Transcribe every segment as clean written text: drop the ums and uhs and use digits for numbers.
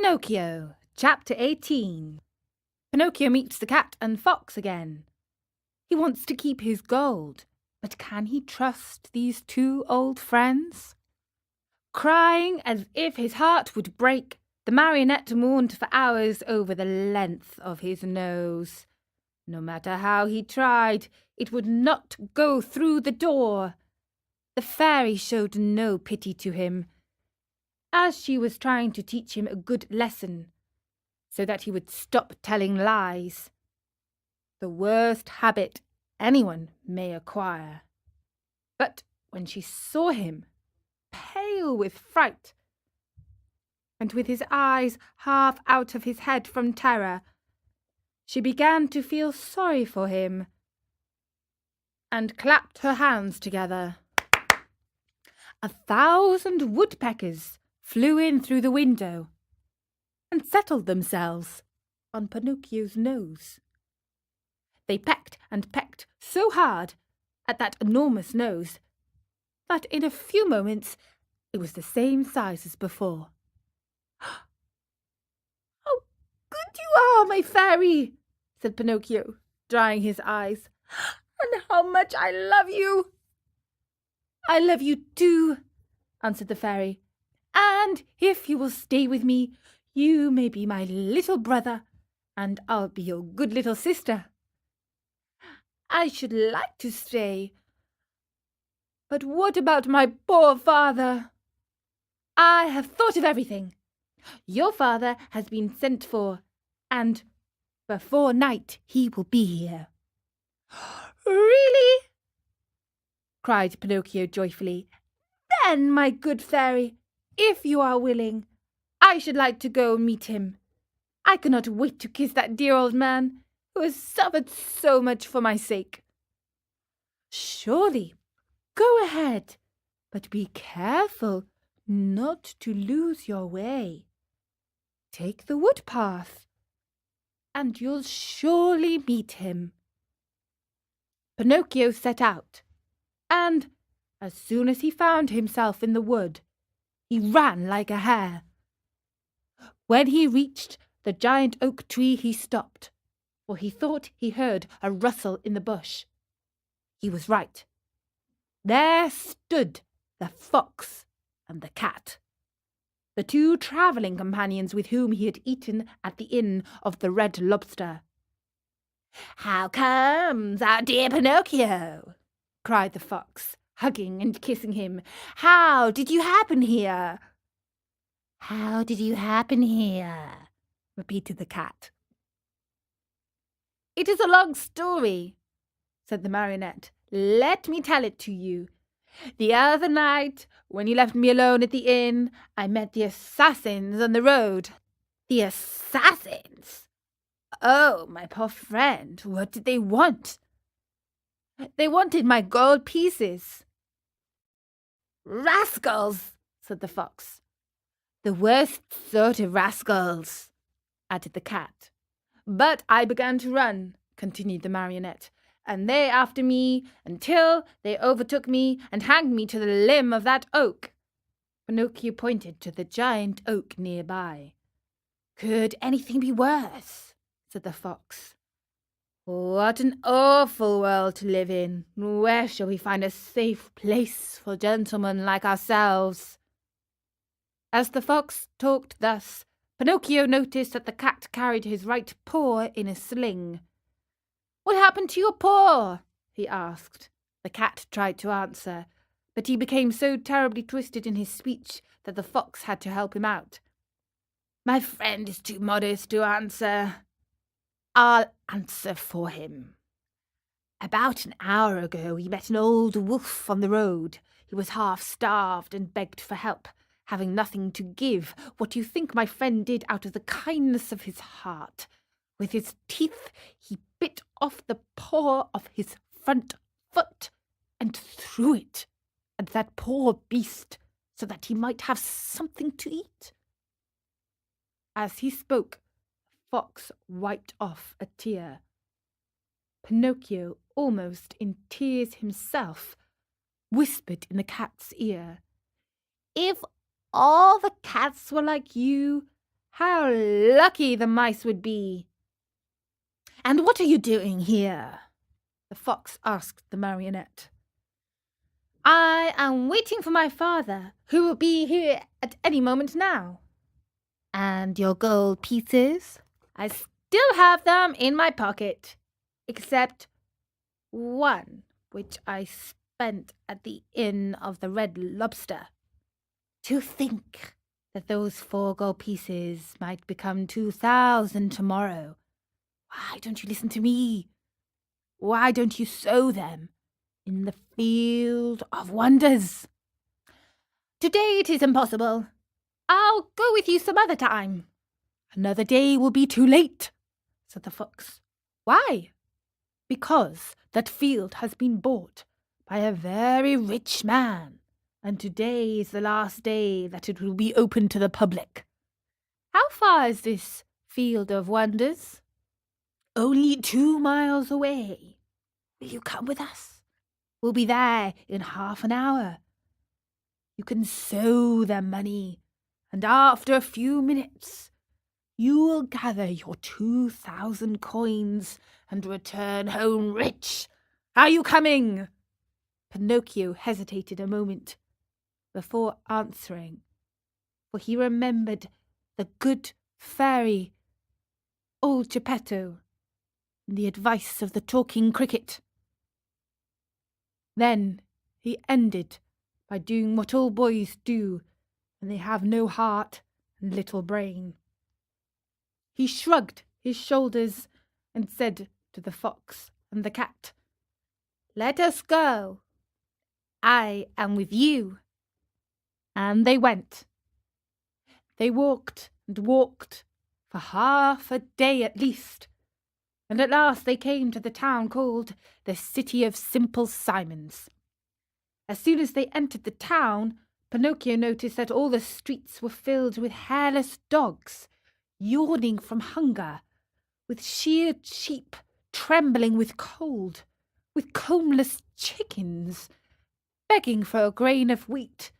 Pinocchio, Chapter 18. Pinocchio meets the cat and fox again. He wants to keep his gold, but can he trust these two old friends? Crying as if his heart would break, the marionette mourned for hours over the length of his nose. No matter how he tried, it would not go through the door. The fairy showed no pity to him, as she was trying to teach him a good lesson, so that he would stop telling lies. The worst habit anyone may acquire. But when she saw him, pale with fright, and with his eyes half out of his head from terror, she began to feel sorry for him, and clapped her hands together. 1,000 woodpeckers flew in through the window and settled themselves on Pinocchio's nose. They pecked and pecked so hard at that enormous nose that in a few moments it was the same size as before. "How good you are, my fairy!" said Pinocchio, drying his eyes. "And how much I love you!" "I love you too," answered the fairy. "And if you will stay with me, you may be my little brother, and I'll be your good little sister." "I should like to stay. But what about my poor father?" "I have thought of everything. Your father has been sent for, and before night he will be here." "Really?" cried Pinocchio joyfully. "Then, my good fairy, if you are willing, I should like to go meet him. I cannot wait to kiss that dear old man who has suffered so much for my sake." "Surely, go ahead, but be careful not to lose your way. Take the wood path, and you'll surely meet him." Pinocchio set out, and as soon as he found himself in the wood, he ran like a hare. When he reached the giant oak tree, he stopped, for he thought he heard a rustle in the bush. He was right. There stood the fox and the cat, the two travelling companions with whom he had eaten at the Inn of the Red Lobster. "How comes our dear Pinocchio?" cried the fox, hugging and kissing him. "How did you happen here?" "How did you happen here?" repeated the cat. "It is a long story," said the marionette. "Let me tell it to you. The other night, when you left me alone at the inn, I met the assassins on the road." "The assassins? Oh, my poor friend, what did they want?" "They wanted my gold pieces." "Rascals!" said the fox. "The worst sort of rascals," added the cat. "But I began to run," continued the marionette, "and they after me, until they overtook me and hanged me to the limb of that oak." Pinocchio pointed to the giant oak near by. "Could anything be worse?" said the fox. "What an awful world to live in! Where shall we find a safe place for gentlemen like ourselves?" As the fox talked thus, Pinocchio noticed that the cat carried his right paw in a sling. "What happened to your paw?" he asked. The cat tried to answer, but he became so terribly twisted in his speech that the fox had to help him out. "My friend is too modest to answer. I'll answer for him. About an hour ago he met an old wolf on the road. He was half starved and begged for help. Having nothing to give, what do you think my friend did out of the kindness of his heart? With his teeth he bit off the paw of his front foot and threw it at that poor beast so that he might have something to eat." As he spoke, the fox wiped off a tear. Pinocchio, almost in tears himself, whispered in the cat's ear, "If all the cats were like you, How lucky the mice would be! And what are you doing here? The fox asked the marionette. I am waiting for my father, who will be here at any moment now. And your gold pieces? I still have them in my pocket, except one, which I spent at the Inn of the Red Lobster. To think that those 4 gold pieces might become 2,000 tomorrow. Why don't you listen to me? Why don't you sow them in the field of wonders? Today it is impossible. I'll go with you some other time. Another day will be too late, said the fox. Why? Because that field has been bought by a very rich man, and today is the last day that it will be open to the public. How far is this field of wonders? Only 2 miles away. Will you come with us? We'll be there in half an hour. You can sow the money, and after a few minutes, you will gather your 2,000 coins and return home rich. Are you coming? Pinocchio hesitated a moment before answering, for he remembered the good fairy, old Geppetto, and the advice of the talking cricket. Then he ended by doing what all boys do when they have no heart and little brain. He shrugged his shoulders and said to the fox and the cat, "Let us go. I am with you." And they went. They walked and walked for half a day at least, and at last they came to the town called the City of Simple Simons. As soon as they entered the town, Pinocchio noticed that all the streets were filled with hairless dogs, yawning from hunger, with sheared sheep trembling with cold, with combless chickens begging for a grain of wheat,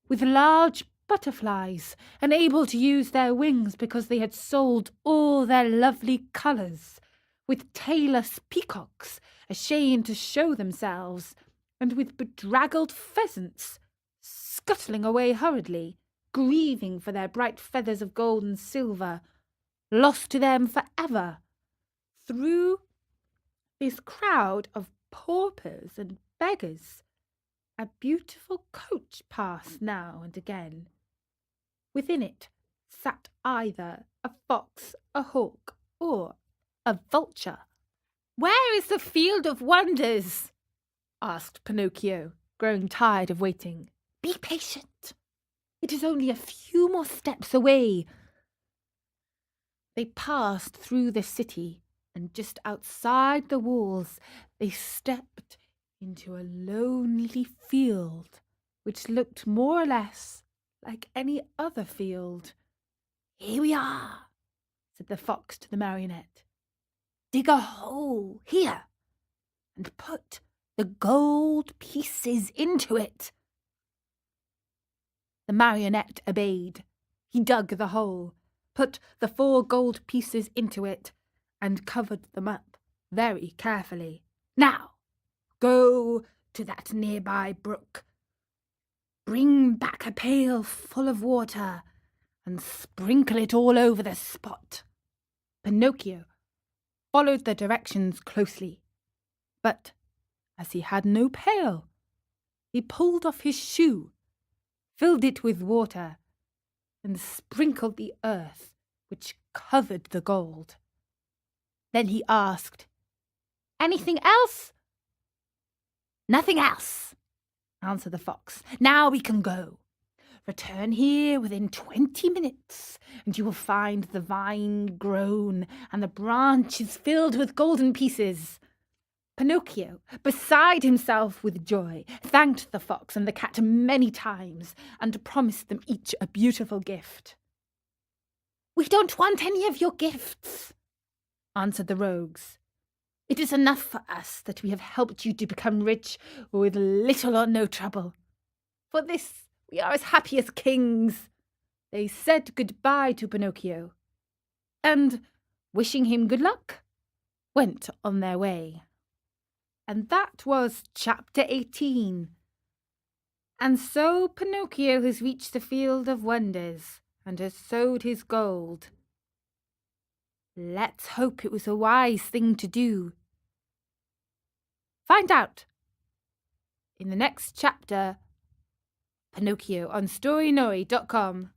with large butterflies unable to use their wings because they had sold all their lovely colours, with tailless peacocks ashamed to show themselves, and with bedraggled pheasants scuttling away hurriedly, grieving for their bright feathers of gold and silver, lost to them for ever. Through this crowd of paupers and beggars, a beautiful coach passed now and again. Within it sat either a fox, a hawk, or a vulture. "Where is the field of wonders?" asked Pinocchio, growing tired of waiting. "Be patient. It is only a few more steps away." They passed through the city, and just outside the walls they stepped into a lonely field, which looked more or less like any other field. "Here we are," said the fox to the marionette. "Dig a hole here and put the gold pieces into it." The marionette obeyed. He dug the hole, put the 4 gold pieces into it, and covered them up very carefully. "Now, go to that nearby brook. Bring back a pail full of water and sprinkle it all over the spot." Pinocchio followed the directions closely, but as he had no pail, he pulled off his shoe, filled it with water, and sprinkled the earth which covered the gold. Then he asked, "Anything else?" "Nothing else," answered the fox. "Now we can go. Return here within 20 minutes, and you will find the vine grown and the branches filled with golden pieces." Pinocchio, beside himself with joy, thanked the fox and the cat many times and promised them each a beautiful gift. "We don't want any of your gifts," answered the rogues. "It is enough for us that we have helped you to become rich with little or no trouble. For this we are as happy as kings." They said goodbye to Pinocchio, and, wishing him good luck, went on their way. And that was chapter 18. And so Pinocchio has reached the field of wonders and has sowed his gold. Let's hope it was a wise thing to do. Find out in the next chapter, Pinocchio on storynori.com.